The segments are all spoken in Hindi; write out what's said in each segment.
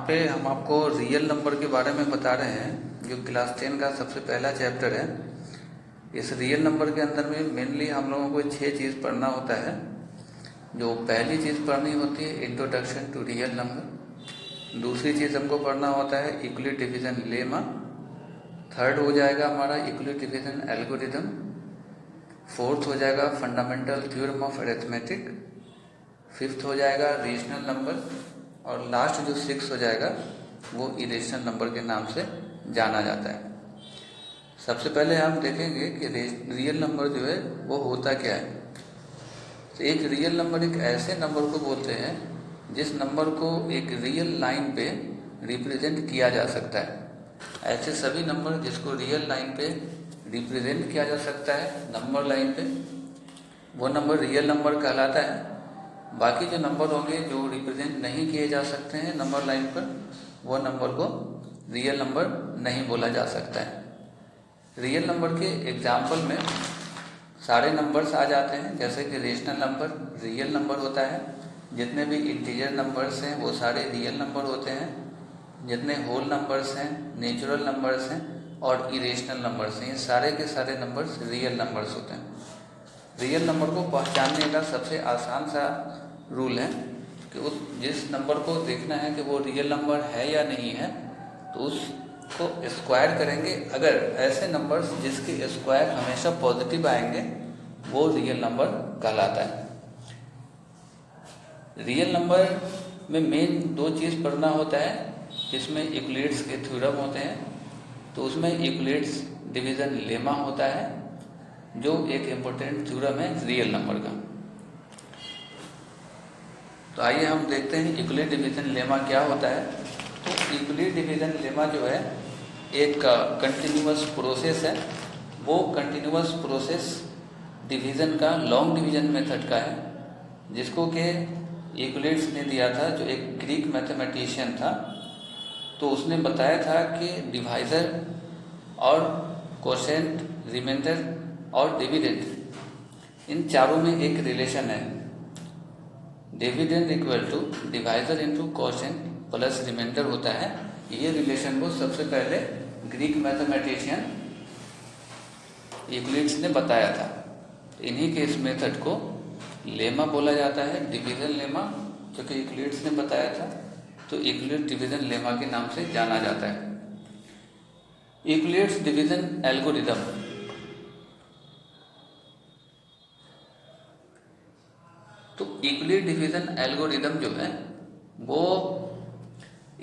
पे हम आपको रियल नंबर के बारे में बता रहे हैं, जो क्लास 10 का सबसे पहला चैप्टर है। इस रियल नंबर के अंदर में मेनली हम लोगों को 6 चीज़ पढ़ना होता है। जो पहली चीज़ पढ़नी होती है इंट्रोडक्शन टू रियल नंबर। दूसरी चीज़ हमको पढ़ना होता है यूक्लिड डिवीज़न लेमा। थर्ड हो जाएगा हमारा यूक्लिड डिवीज़न एल्गोरिथम। फोर्थ हो जाएगा fundamental theorem of arithmetic. Fifth हो जाएगा रेशनल नंबर। और लास्ट जो 6 हो जाएगा वो इरेशनल नंबर के नाम से जाना जाता है। सबसे पहले हम देखेंगे कि रियल नंबर जो है वो होता क्या है। तो एक रियल नंबर एक ऐसे नंबर को बोलते हैं जिस नंबर को एक रियल लाइन पे रिप्रेजेंट किया जा सकता है। ऐसे सभी नंबर जिसको रियल लाइन पे रिप्रेजेंट किया जा सकता है नंबर लाइन पे, वो नंबर रियल नंबर कहलाता है। बाकी जो नंबर होंगे जो रिप्रेजेंट नहीं किए जा सकते हैं नंबर लाइन पर, वो नंबर को रियल नंबर नहीं बोला जा सकता है। रियल नंबर के एग्जाम्पल में सारे नंबर्स आ जाते हैं, जैसे कि रेशनल नंबर रियल नंबर होता है। जितने भी इंटीजर नंबर्स हैं वो सारे रियल नंबर होते हैं। जितने होल नंबर्स हैं, नेचुरल नंबर्स हैं और इरेशनल नंबर्स हैं, ये सारे के सारे नंबर्स रियल नंबर्स होते हैं। रियल नंबर को पहचानने का सबसे आसान सा रूल है कि उस जिस नंबर को देखना है कि वो रियल नंबर है या नहीं है, तो उसको स्क्वायर करेंगे। अगर ऐसे नंबर्स जिसके स्क्वायर हमेशा पॉजिटिव आएंगे वो रियल नंबर कहलाता है। रियल नंबर में मेन 2 चीज़ पढ़ना होता है, जिसमें यूक्लिड्स के थ्योरम होते हैं। तो उसमें यूक्लिड्स डिवीज़न लेमा होता है, जो एक इम्पोर्टेंट थ्योरम है रियल नंबर का। तो आइए हम देखते हैं यूक्लिड डिवीज़न लेमा क्या होता है। तो यूक्लिड डिवीज़न लेमा जो है एक कंटिन्यूअस प्रोसेस है। वो कंटिन्यूअस प्रोसेस डिवीज़न का लॉन्ग डिवीज़न मेथड का है, जिसको कि यूक्लिड्स ने दिया था, जो एक ग्रीक मैथमेटिशियन था। तो उसने बताया था कि डिवाइज़र और कोशेंट, रिमाइंडर और डिविडेंड, इन चारों में एक रिलेशन है। Dividend equal to divisor into quotient plus remainder होता है। ये रिलेशन को सबसे पहले ग्रीक मैथमेटिशियन यूक्लिड्स ने बताया था। इन्हीं के इस मेथड को लेमा बोला जाता है, डिवीज़न लेमा, जो कि यूक्लिड्स ने बताया था। तो यूक्लिड डिवीज़न लेमा के नाम से जाना जाता है। यूक्लिड्स डिवीज़न एल्गोरिथम, तो यूक्लिड डिवीज़न एल्गोरिथम जो है वो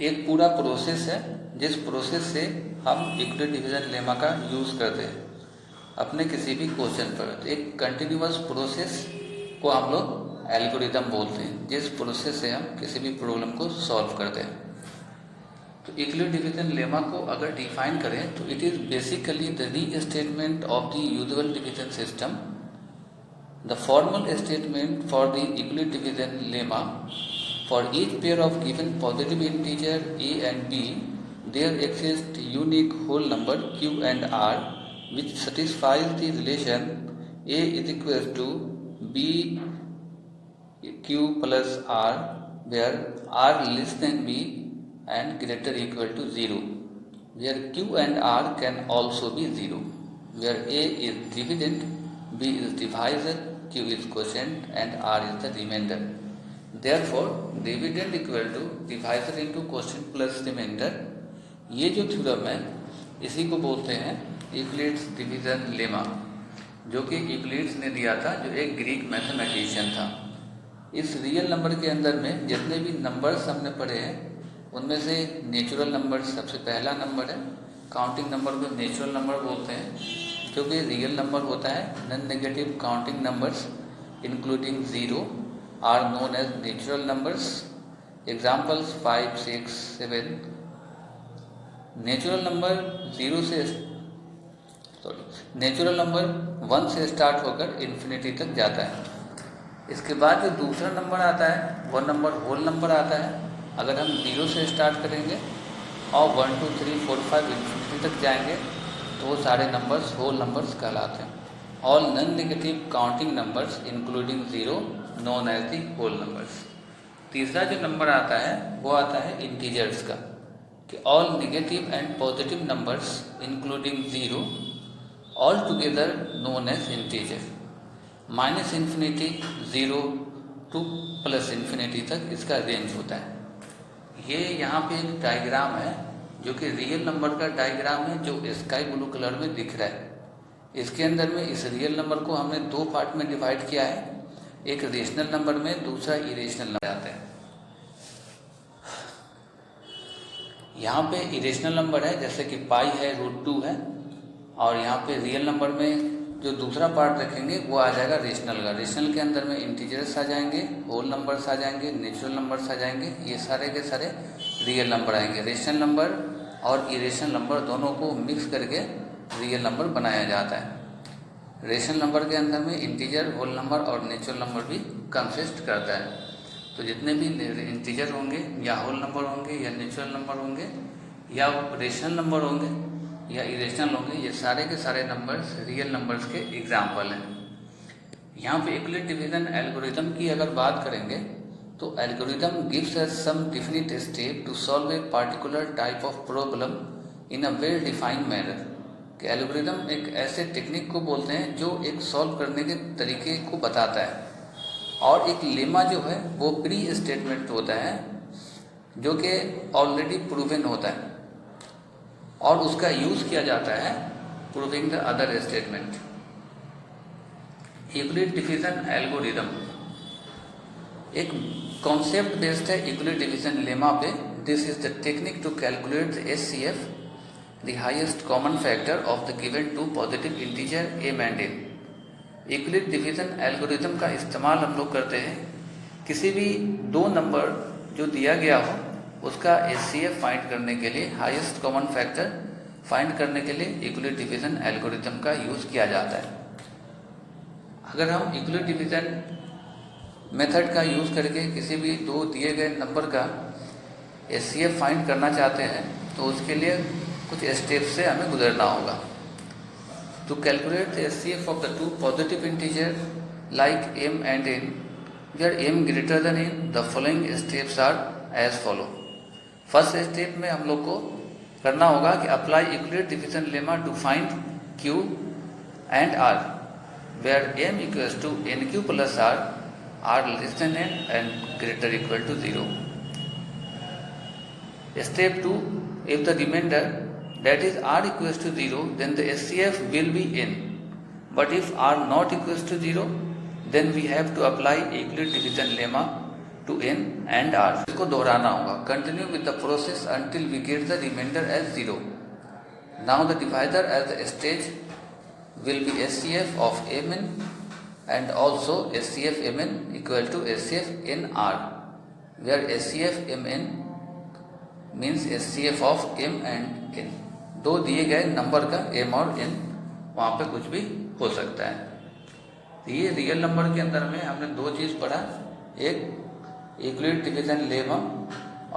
एक पूरा प्रोसेस है, जिस प्रोसेस से हम यूक्लिड डिवीज़न लेमा का यूज़ करते हैं अपने किसी भी क्वेश्चन पर। तो एक कंटिन्यूअस प्रोसेस को हम लोग एल्गोरिथम बोलते हैं, जिस प्रोसेस से हम किसी भी प्रॉब्लम को सॉल्व करते हैं। तो यूक्लिड डिवीज़न लेमा को अगर डिफाइन करें तो it is basically the restatement of the usual division system. The formal statement for the Euclid division lemma: for each pair of given positive integer a and b, there exists unique whole number q and r which satisfies the relation a is equal to b q plus r, where r less than b and greater equal to 0, where q and r can also be 0, where a is dividend, b is divisor, q is quotient and r is the remainder. Therefore dividend equal to divisor into quotient plus remainder। ये जो थ्योरम है इसी को बोलते हैं यूक्लिड्स डिवीज़न लेमा, जो कि यूक्लिड्स ने दिया था, जो एक ग्रीक मैथमेटिशियन था। इस रियल नंबर के अंदर में जितने भी नंबर्स हमने पढ़े हैं उनमें से नेचुरल नंबर सबसे पहला नंबर है। काउंटिंग नंबर को नेचुरल नंबर बोलते हैं, जो कि रियल नंबर होता है। Non negative counting numbers including 0 are known as natural numbers. Examples 5, 6, 7। Natural number 1 से स्टार्ट होकर इन्फिनिटी तक जाता है। इसके बाद जो दूसरा नंबर आता है वो नंबर होल नंबर आता है। अगर हम 0 से स्टार्ट करेंगे और 1, 2, 3, 4, 5 इन्फिनिटी तक जाएंगे तो वो सारे नंबर्स होल नंबर्स कहलाते हैं। All non negative counting numbers including 0 known as the whole numbers. तीसरा जो नंबर आता है वो आता है इंटीजर्स का, कि all negative and positive numbers including zero all together known as integer. Minus infinity, zero to plus infinity तक इसका रेंज होता है। ये यहाँ पे एक डायग्राम है जो कि रियल नंबर का डायग्राम है, जो स्काई ब्लू कलर में दिख रहा है। इसके अंदर में इस रियल नंबर को हमने दो पार्ट में डिवाइड किया है, एक रेशनल नंबर में, दूसरा इरेशनल नंबर आता है। यहाँ पे इरेशनल नंबर है जैसे कि पाई है, √2 है, और यहाँ पे रियल नंबर में जो दूसरा पार्ट रखेंगे वो आ जाएगा रेशनल का। रेशनल के अंदर में इंटीजर्स आ जाएंगे, होल नंबर्स आ जाएंगे, नेचुरल नंबर्स आ जाएंगे, ये सारे के सारे रियल नंबर आएंगे। रेशनल नंबर और इरेशनल नंबर दोनों को मिक्स करके रियल नंबर बनाया जाता है। रेशनल नंबर के अंदर में इंटीजर, होल नंबर और नेचुरल नंबर भी कंसिस्ट करता है। तो जितने भी इंटीजर होंगे या होल नंबर होंगे या नेचुरल नंबर होंगे या रेशनल नंबर होंगे या इरेशनल होंगे, ये सारे के सारे नंबर्स रियल नंबर्स के एग्जाम्पल हैं। यहाँ पे यूक्लिड डिवीजन एल्गोरिथम की अगर बात करेंगे तो algorithm gives us some definite step to solve a particular type of problem in a well defined manner. कि एल्गोरिथम एक ऐसे टेक्निक को बोलते हैं जो एक सॉल्व करने के तरीके को बताता है, और एक लेमा जो है वो प्री स्टेटमेंट होता है जो कि ऑलरेडी प्रूवन होता है और उसका यूज किया जाता है proving the other statement. Euclid division algorithm एक कॉन्सेप्ट बेस्ड है यूक्लिड डिवीजन लेमा पे। This is the technique to calculate the HCF, the highest common factor of the given two positive integer m and n। Euclid division algorithm का इस्तेमाल हम लोग करते हैं किसी भी दो नंबर जो दिया गया हो उसका एचसीएफ फाइंड करने के लिए, हाईएस्ट कॉमन फैक्टर फाइंड करने के लिए यूक्लिड डिवीजन एल्गोरिथम का यूज किया जाता है। अगर हम यूक्लिड डिवीजन मेथड का यूज करके किसी भी दो दिए गए नंबर का एचसीएफ फाइंड करना चाहते हैं तो उसके लिए कुछ स्टेप से हमें गुजरना होगा। To calculate the HCF of the two positive integers like m and n, where m greater than n, the following steps are as follow. First step में हम लोग को करना होगा कि apply Euclid division lemma to find q and r, where m equals to nq plus r less than n and greater equal to 0. Step 2, if the remainder that is r equals to 0, then the HCF will be n. But if r not equals to 0, then we have to apply Euclid division lemma to n and r. इसको दोहराना होगा. Continue with the process until we get the remainder as 0. Now the divisor as the stage will be HCF of mn and also HCF mn equal to HCF nr, where HCF mn means HCF of m and n. दो दिए गए नंबर का m और n, वहाँ पे कुछ भी हो सकता है। तो ये रियल नंबर के अंदर में हमने दो चीज़ पढ़ा, एक यूक्लिड डिवीजन लेमा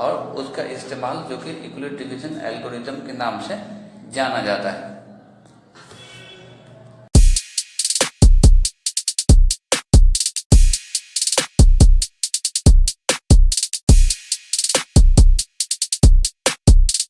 और उसका इस्तेमाल जो कि यूक्लिड डिवीजन एल्गोरिथम के नाम से जाना जाता है।